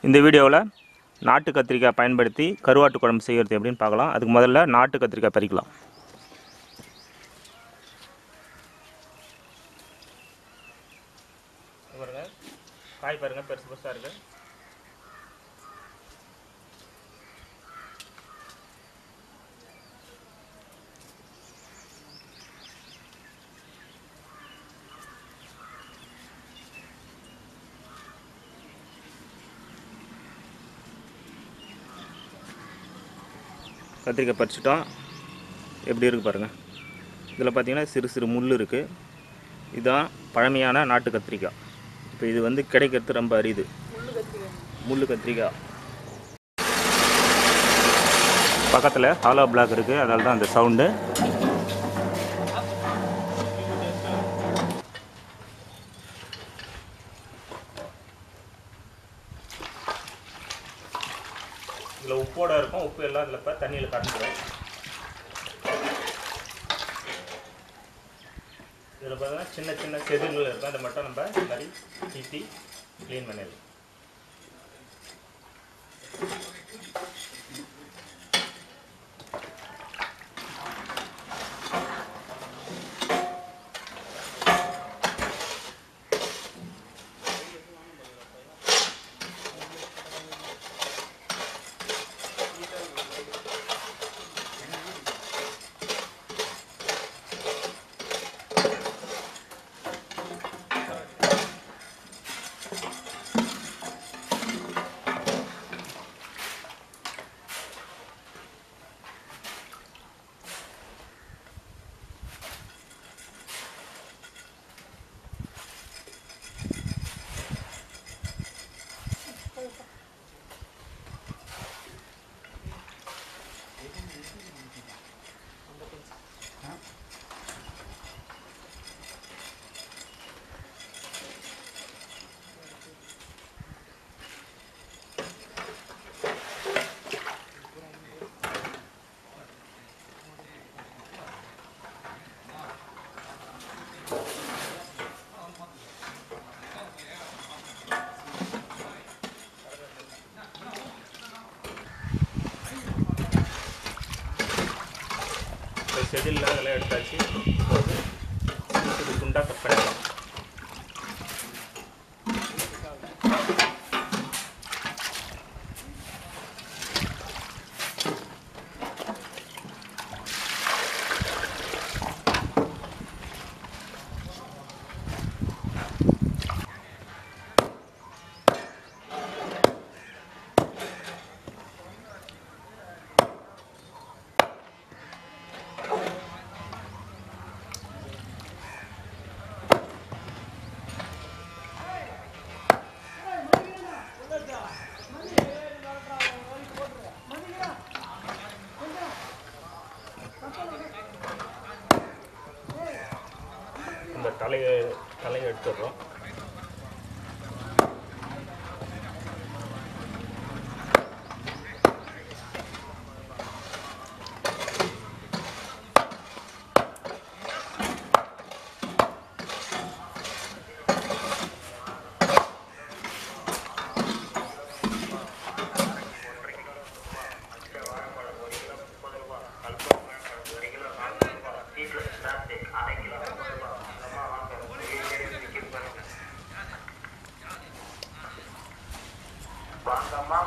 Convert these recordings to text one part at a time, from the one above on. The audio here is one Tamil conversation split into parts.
இந்த வீடியோவில் நாட்டு கத்திரிக்காய் பயன்படுத்தி கருவாட்டு குழம்பு செய்கிறது எப்படின்னு பார்க்கலாம். அதுக்கு முதல்ல நாட்டு கத்திரிக்காய் பறிக்கலாம். பாருங்க, காய் பாருங்க, பெருசு பெருசாக இருக்குது. கத்திரிக்காய் பறிச்சிட்டோம். எப்படி இருக்குது பாருங்கள். இதில் பார்த்தீங்கன்னா சிறு சிறு முள் இருக்குது. இதுதான் பழமையான நாட்டு கத்திரிக்காய். இப்போ இது வந்து கிடைக்கிறது ரொம்ப அரிது. முள் கத்திரிக்காய் பக்கத்தில் ஹாலோ பிளாக் இருக்குது, அதனால தான் அந்த சவுண்டு. இதில் உப்போட இருக்கும். உப்பு எல்லாம் இதில் இப்போ தண்ணியில் கரைஞ்சிடும். இதில் பார்த்தீங்கன்னா சின்ன சின்ன செதில்கள் இருக்கும். அதை மட்டும் நம்ம இந்த மாதிரி தீட்டி க்ளீன் பண்ணிடலாம். செதில் அதெல்லாம் எடுத்தாச்சு. இது குண்டாக கட் பண்ணிடலாம். இந்த தலையை எடுத்துடுறோம்.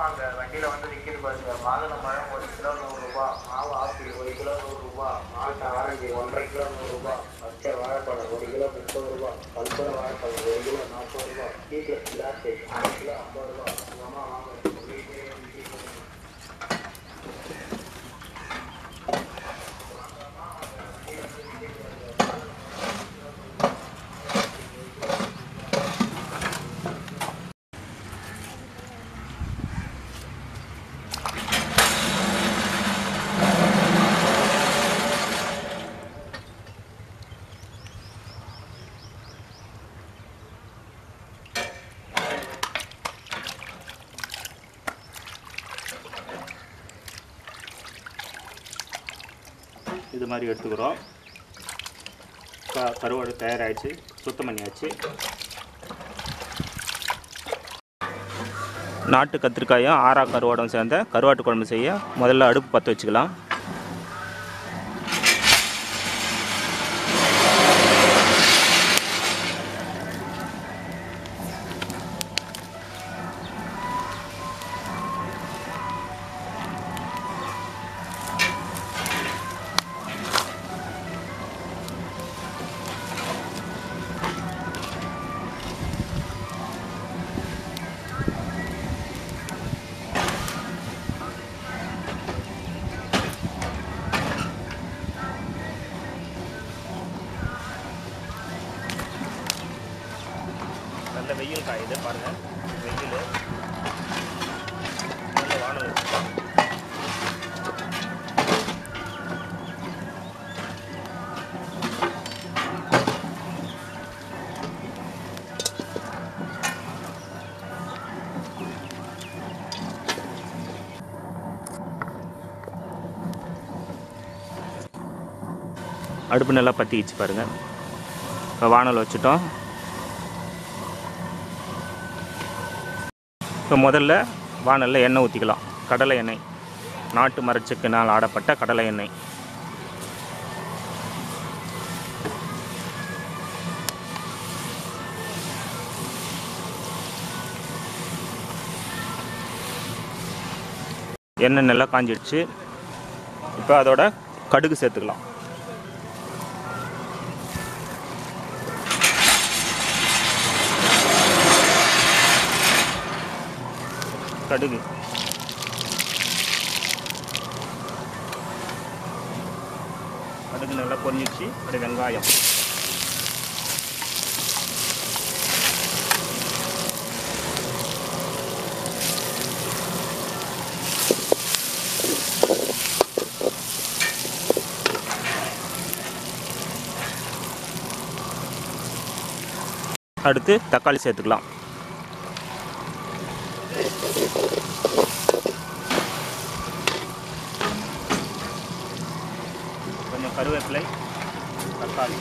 வாங்க வண்டியில் வந்து விற்கிது பாருங்க. மாதுளம்பழம் 1 கிலோ 100 ரூபா, மாவு ஆப்பிள் 1 கிலோ 100 ரூபா, நாட்டு ஆரஞ்சு 1,5 கிலோ 100 ரூபா, பச்சை வாழைப்பழம் 1 கிலோ 30 ரூபா, கல்புர வாழைப்பழம் 1 கிலோ 40 ரூபா, டீக்லஸ் பிளாஸ்டிக் 1 கிலோ 50 ரூபா. அம்மா வாங்க. இது மாதிரி எடுத்துக்கிறோம். கருவாடு தயாராகிடுச்சு, சுத்தம் பண்ணியாச்சு. நாட்டு கத்திரிக்காயும் ஆரா கருவாடும் சேர்ந்த கருவாட்டு குழம்பு செய்ய முதல்ல அடுப்பு பற்ற வச்சுக்கலாம். நல்ல வெயில் காயுது பாருங்கள். வெயில் நல்ல வானம் இருக்கு. அடுப்பு நல்லா பற்றிக்கிச்சு பாருங்கள். இப்போ வானல் வச்சுட்டோம். இப்போ முதல்ல வானலில் எண்ணெய் ஊற்றிக்கலாம். கடலை எண்ணெய், நாட்டு மரச்செக்கினால் ஆடப்பட்ட கடலை எண்ணெய். எண்ணெய் நல்லா காஞ்சிடுச்சு. இப்போ அதோட கடுகு சேர்த்துக்கலாம். கடுகு நல்லா பொரிஞ்சிச்சு. அப்படியே வெங்காயம், அடுத்து தக்காளி சேர்த்துக்கலாம். கொஞ்சம் கருவேப்பிலை, தக்காளி,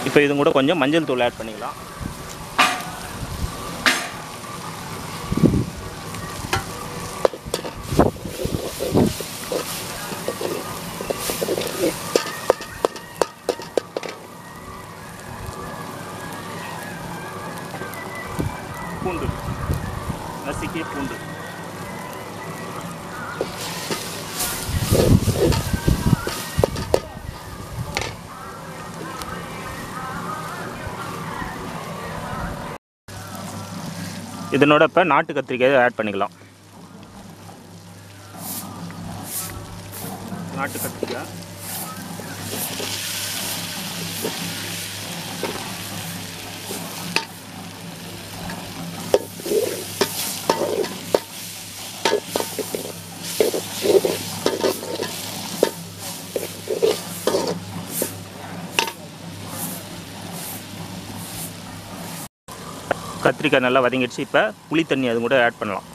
இப்போ இது கூட கொஞ்சம் மஞ்சள் தூள் ஆட் பண்ணிக்கலாம். பூண்டு, நசுக்கிய பூண்டு, இதனோட இப்போ நாட்டு கத்திரிக்காயை ஆட் பண்ணிக்கலாம். நாட்டு கத்திரிக்காய், கத்திரிக்காய் நல்லா வதங்கிடுச்சு. இப்போ புளி தண்ணி அது கூட ஆட் பண்ணலாம்.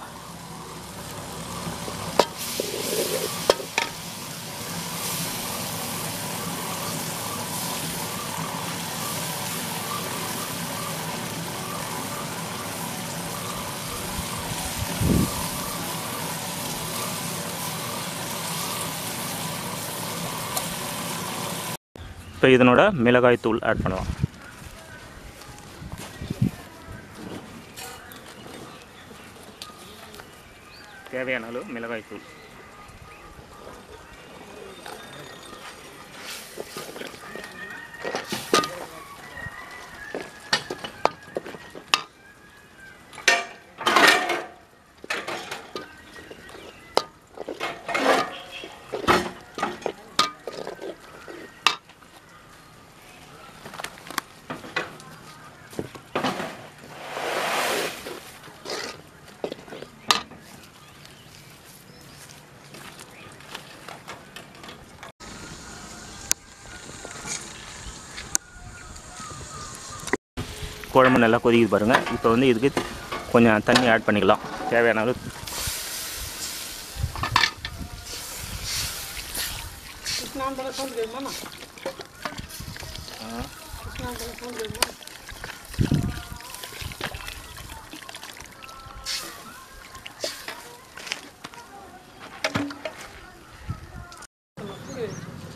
இப்போ இதனோட மிளகாய் தூள் ஆட் பண்ணலாம். தேவையான அளவு மிளகாய் தூள், குழம்பு நல்லா கொதிக்குது பாருங்கள். இப்போ வந்து இதுக்கு கொஞ்சம் தண்ணி ஆட் பண்ணிக்கலாம் தேவையான அளவு.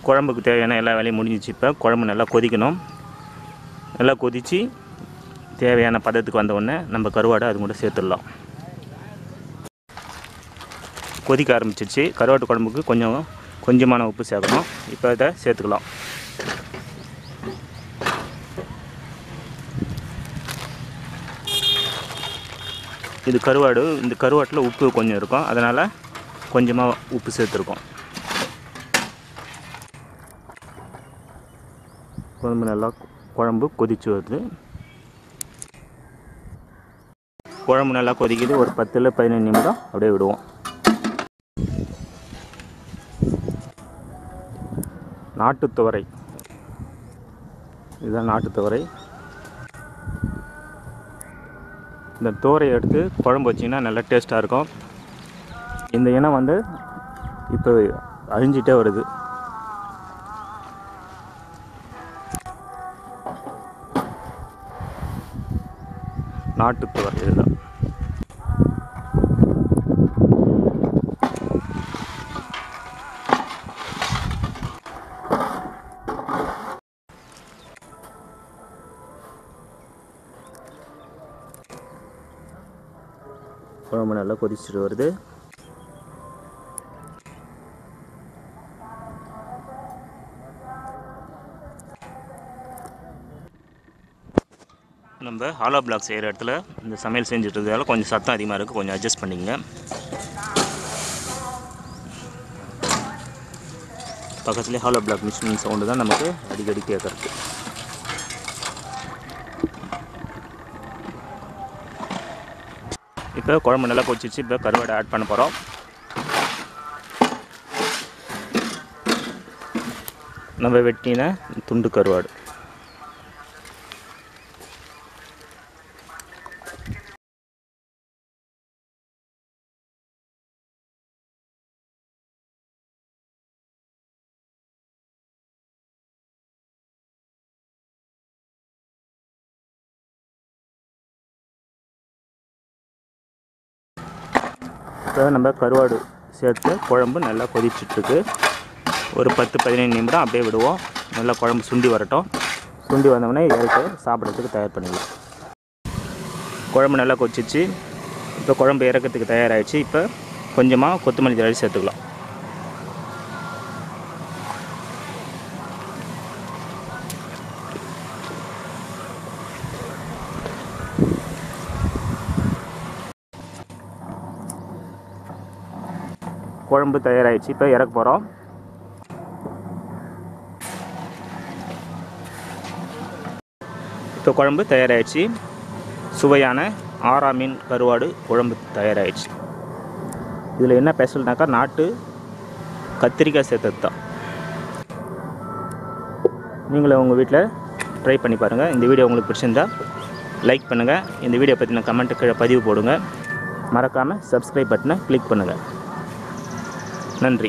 குழம்புக்கு தேவையான எல்லா வேலையும் முடிஞ்சிச்சு. இப்போ குழம்பு நல்லா கொதிக்கணும். நல்லா கொதித்து தேவையான பதத்துக்கு வந்த உடனே நம்ம கருவாடை அது கூட சேர்த்துடலாம். கொதிக்க ஆரம்பிச்சிச்சு. கருவாட்டு குழம்புக்கு கொஞ்சமான உப்பு சேர்க்கணும். இப்போ இதை சேர்த்துக்கலாம். இது கருவாடு. இந்த கருவாட்டில் உப்பு கொஞ்சம் இருக்கும், அதனால் கொஞ்சமாக உப்பு சேர்த்துருக்கோம். குழம்பு கொதிச்சு வருது. குழம்பு நல்லா கொதிக்குது. ஒரு 10-15 நிமிடம் அப்படியே விடுவோம். நாட்டுத்துவரை, இதுதான் நாட்டுத்துவரை. இந்த துவரையை எடுத்து குழம்பு வச்சிங்கன்னா நல்லா டேஸ்ட்டாக இருக்கும். இந்த இனம் வந்து இப்போ அழிஞ்சிட்டே வருது. நாட்டுத்துவரை இதுதான். குழம்பு நல்லா கொதிச்சுட்டு வருது. நம்ம ஹாலோ பிளாக் செய்கிற இடத்துல இந்த சமையல் செஞ்சுட்டு இருக்கிறதால கொஞ்சம் சத்தம் அதிகமாக இருக்குது, கொஞ்சம் அட்ஜஸ்ட் பண்ணிக்கங்க. பக்கத்துலேயே ஹாலோ பிளாக் மிஷின் சவுண்டு தான் நமக்கு அடிக்கடி கேட்குறது. இப்போ குழம்பு நல்லா கொதிச்சிச்சு. இப்போ கருவாடை ஆட் பண்ண போகிறோம். நம்ம வெட்டின துண்டு கருவாடு. இப்போ நம்ம கருவாடு சேர்த்து குழம்பு நல்லா கொதிச்சிட்ருக்கு. ஒரு 10-15 நிமிடம் அப்படியே விடுவோம். நல்லா குழம்பு சுண்டி வரட்டும். சுண்டி வந்தோடனே இறக்கி சாப்பிட்றதுக்கு தயார் பண்ணிடலாம். குழம்பு நல்லா கொதிச்சிச்சு. இப்போ குழம்பு இறக்கிறதுக்கு தயாராகிடுச்சு. இப்போ கொஞ்சமாக கொத்தமல்லி தழை சேர்த்துக்கலாம். குழம்பு தயாராகிடுச்சு. இப்போ இறக்க போகிறோம். இப்போ குழம்பு தயாராகிடுச்சு. சுவையான ஆரா மீன் கருவாடு குழம்பு தயாராகிடுச்சு. இதில் என்ன ஸ்பெஷல்னாக்கா நாட்டு கத்திரிக்காய் சேர்த்தது தான். நீங்களும் உங்கள் வீட்டில் ட்ரை பண்ணி பாருங்கள். இந்த வீடியோ உங்களுக்கு பிடிச்சிருந்தா லைக் பண்ணுங்கள். இந்த வீடியோ பற்றின கமெண்ட்டு கீழே பதிவு போடுங்க. மறக்காமல் சப்ஸ்கிரைப் பட்டனை கிளிக் பண்ணுங்கள். நன்றி.